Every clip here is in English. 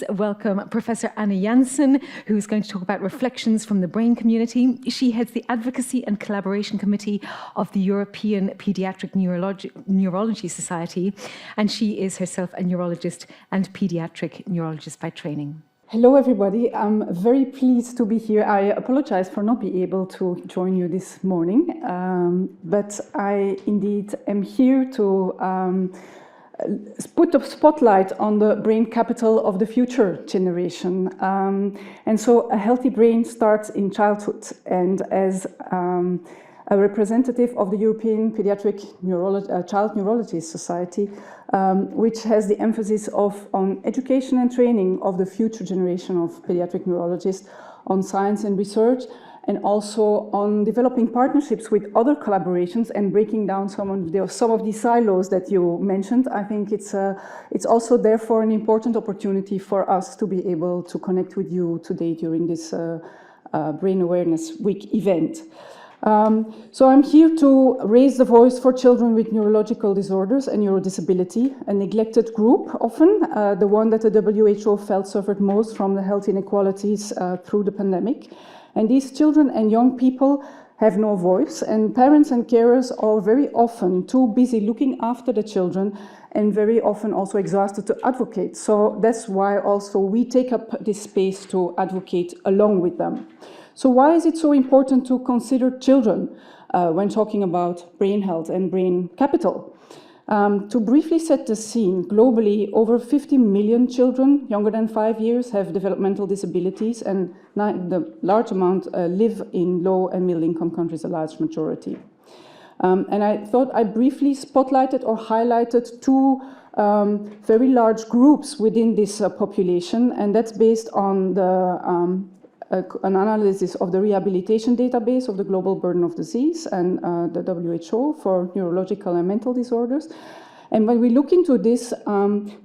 please welcome Professor Anna Jansen, who's going to talk about reflections from the brain community. She heads the Advocacy and Collaboration Committee of the European Paediatric Neurology Society, and she is herself a neurologist and pediatric neurologist by training. Hello everybody, I'm very pleased to be here. I apologize for not being able to join you this morning, but I indeed am here to put the spotlight on the brain capital of the future generation. And so a healthy brain starts in childhood, and as a representative of the European Paediatric Child Neurology Society, which has the emphasis on education and training of the future generation of pediatric neurologists, on science and research, and also on developing partnerships with other collaborations and breaking down some of these silos that you mentioned. I think it's also therefore an important opportunity for us to be able to connect with you today during this Brain Awareness Week event. So I'm here to raise the voice for children with neurological disorders and neurodisability, a neglected group often, the one that the WHO felt suffered most from the health inequalities through the pandemic. And these children and young people have no voice, and parents and carers are very often too busy looking after the children and very often also exhausted to advocate. So that's why also we take up this space to advocate along with them. So why is it so important to consider children when talking about brain health and brain capital? To briefly set the scene, globally, over 50 million children younger than 5 years have developmental disabilities, and the large amount live in low and middle income countries, a large majority. And I thought I briefly spotlighted or highlighted two very large groups within this population, and that's based on the an analysis of the rehabilitation database of the global burden of disease and the WHO for neurological and mental disorders. And when we look into this,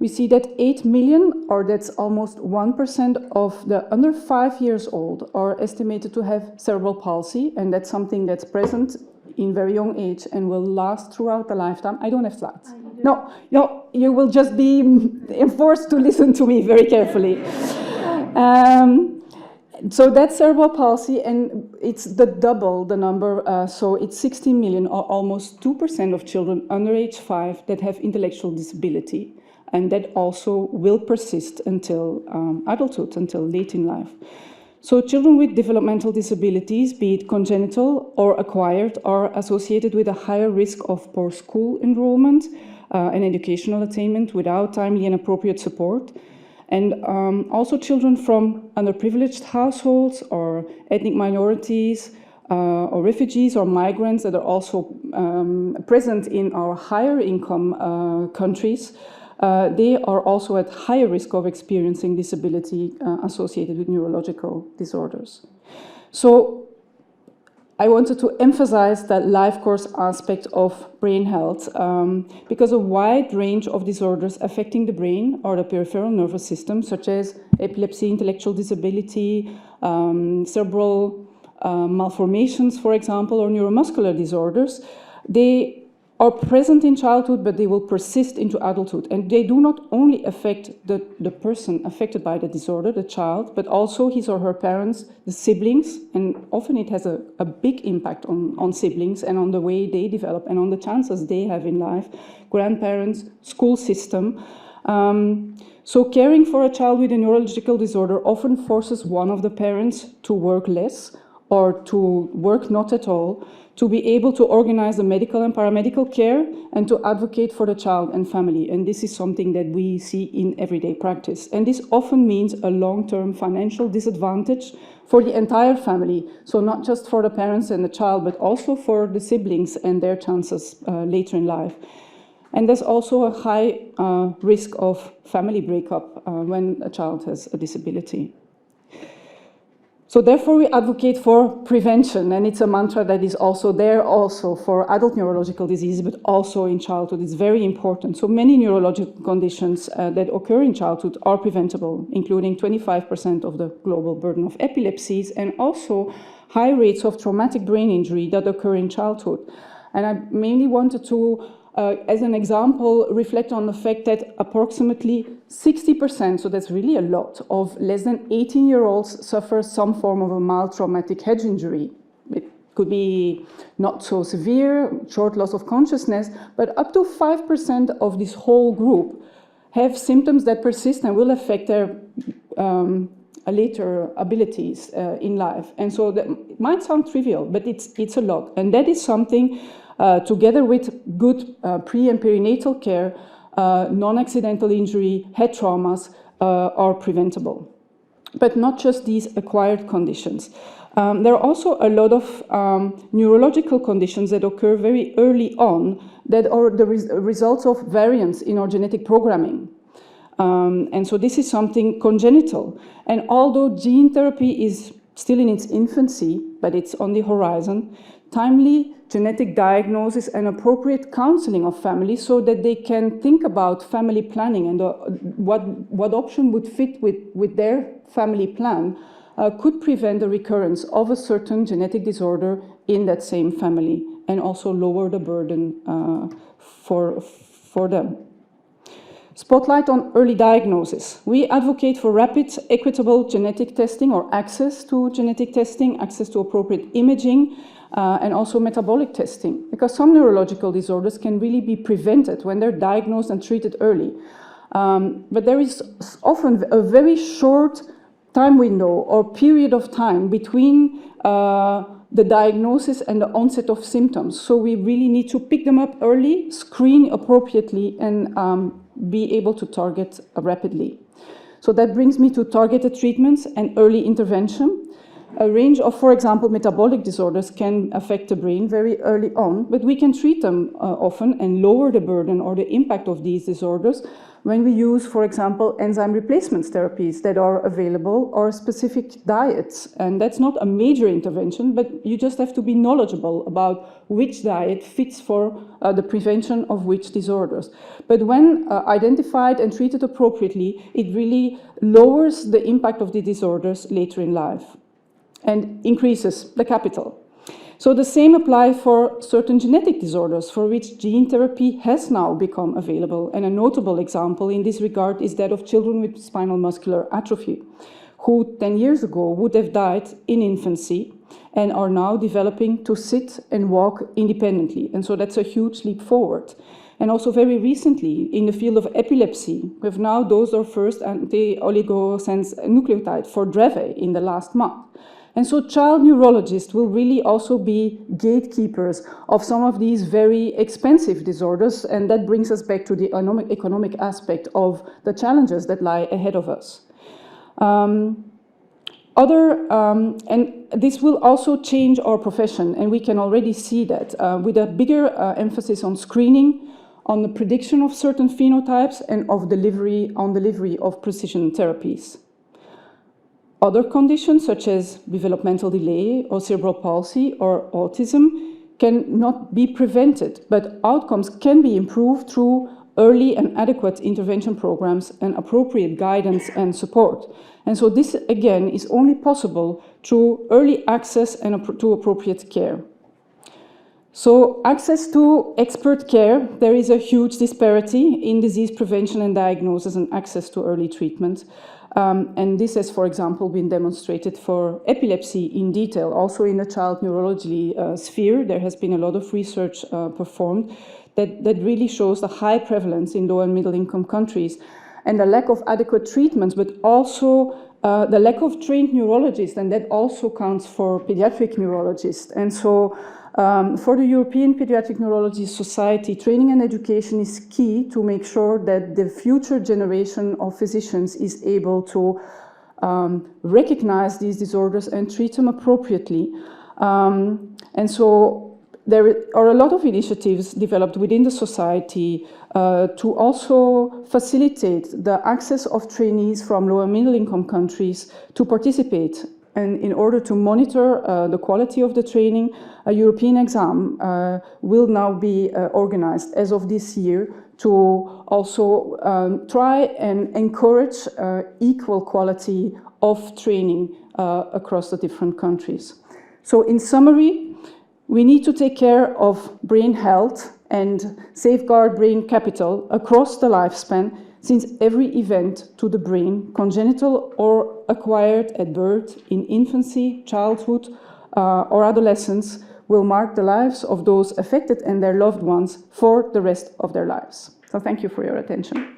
we see that 8 million, or that's almost 1% of the under 5 years old, are estimated to have cerebral palsy, and that's something that's present in very young age and will last throughout the lifetime. I don't have slides. No, you will just be enforced to listen to me very carefully. So that's cerebral palsy, and it's double the number, so it's 16 million, or almost 2% of children under age 5 that have intellectual disability, and that also will persist until adulthood, until late in life. So children with developmental disabilities, be it congenital or acquired, are associated with a higher risk of poor school enrollment and educational attainment without timely and appropriate support. And also children from underprivileged households or ethnic minorities or refugees or migrants that are also present in our higher income countries, they are also at higher risk of experiencing disability associated with neurological disorders. So I wanted to emphasize that life course aspect of brain health because a wide range of disorders affecting the brain or the peripheral nervous system, such as epilepsy, intellectual disability, cerebral malformations, for example, or neuromuscular disorders, they are present in childhood, but they will persist into adulthood. And they do not only affect the person affected by the disorder, the child, but also his or her parents, the siblings, and often it has a big impact on siblings and on the way they develop and on the chances they have in life, grandparents, school system. So caring for a child with a neurological disorder often forces one of the parents to work less or to work not at all, to be able to organize the medical and paramedical care and to advocate for the child and family. And this is something that we see in everyday practice. And this often means a long-term financial disadvantage for the entire family. So not just for the parents and the child, but also for the siblings and their chances later in life. And there's also a high risk of family breakup when a child has a disability. So therefore we advocate for prevention, and it's a mantra that is also there also for adult neurological diseases, but also in childhood. It's very important. So many neurological conditions that occur in childhood are preventable, including 25% of the global burden of epilepsies, and also high rates of traumatic brain injury that occur in childhood. And I mainly wanted to as an example, reflect on the fact that approximately 60%, so that's really a lot, of less than 18-year-olds suffer some form of a mild traumatic head injury. It could be not so severe, short loss of consciousness, but up to 5% of this whole group have symptoms that persist and will affect their later abilities in life. And so that it might sound trivial, but it's a lot. And that is something, together with good pre- and perinatal care, non-accidental injury, head traumas are preventable. But not just these acquired conditions. There are also a lot of neurological conditions that occur very early on that are the results of variants in our genetic programming. And so this is something congenital. And although gene therapy is still in its infancy, but it's on the horizon, timely genetic diagnosis and appropriate counseling of families so that they can think about family planning and what option would fit with their family plan could prevent the recurrence of a certain genetic disorder in that same family and also lower the burden for them. Spotlight on early diagnosis. We advocate for rapid, equitable genetic testing or access to genetic testing, access to appropriate imaging, and also metabolic testing, because some neurological disorders can really be prevented when they're diagnosed and treated early. But there is often a very short time window or period of time between the diagnosis and the onset of symptoms. So we really need to pick them up early, screen appropriately, and be able to target rapidly. So that brings me to targeted treatments and early intervention. A range of, for example, metabolic disorders can affect the brain very early on, but we can treat them often and lower the burden or the impact of these disorders when we use, for example, enzyme replacement therapies that are available or specific diets. And that's not a major intervention, but you just have to be knowledgeable about which diet fits for the prevention of which disorders. But when identified and treated appropriately, it really lowers the impact of the disorders later in life and increases the capital. So the same applies for certain genetic disorders for which gene therapy has now become available. And a notable example in this regard is that of children with spinal muscular atrophy, who 10 years ago would have died in infancy and are now developing to sit and walk independently. And so that's a huge leap forward. And also very recently, in the field of epilepsy, we have now dosed our first anti-oligosense nucleotide for Dravet in the last month. And so child neurologists will really also be gatekeepers of some of these very expensive disorders, and that brings us back to the economic aspect of the challenges that lie ahead of us. And this will also change our profession, and we can already see that with a bigger emphasis on screening, on the prediction of certain phenotypes, and of delivery of precision therapies. Other conditions, such as developmental delay or cerebral palsy or autism, cannot be prevented, but outcomes can be improved through early and adequate intervention programs and appropriate guidance and support. And so this, again, is only possible through early access and to appropriate care. So access to expert care, there is a huge disparity in disease prevention and diagnosis and access to early treatment. And this has, for example, been demonstrated for epilepsy in detail. Also in the child neurology sphere, there has been a lot of research performed that really shows the high prevalence in low and middle income countries and the lack of adequate treatments, but also the lack of trained neurologists, and that also counts for pediatric neurologists. And so for the European Paediatric Neurology Society, training and education is key to make sure that the future generation of physicians is able to recognize these disorders and treat them appropriately. And so there are a lot of initiatives developed within the society to also facilitate the access of trainees from low and middle income countries to participate. And in order to monitor the quality of the training, a European exam will now be organized as of this year to also try and encourage equal quality of training across the different countries. So in summary, we need to take care of brain health and safeguard brain capital across the lifespan, since every event to the brain, congenital or acquired at birth, in infancy, childhood, or adolescence, will mark the lives of those affected and their loved ones for the rest of their lives. So thank you for your attention.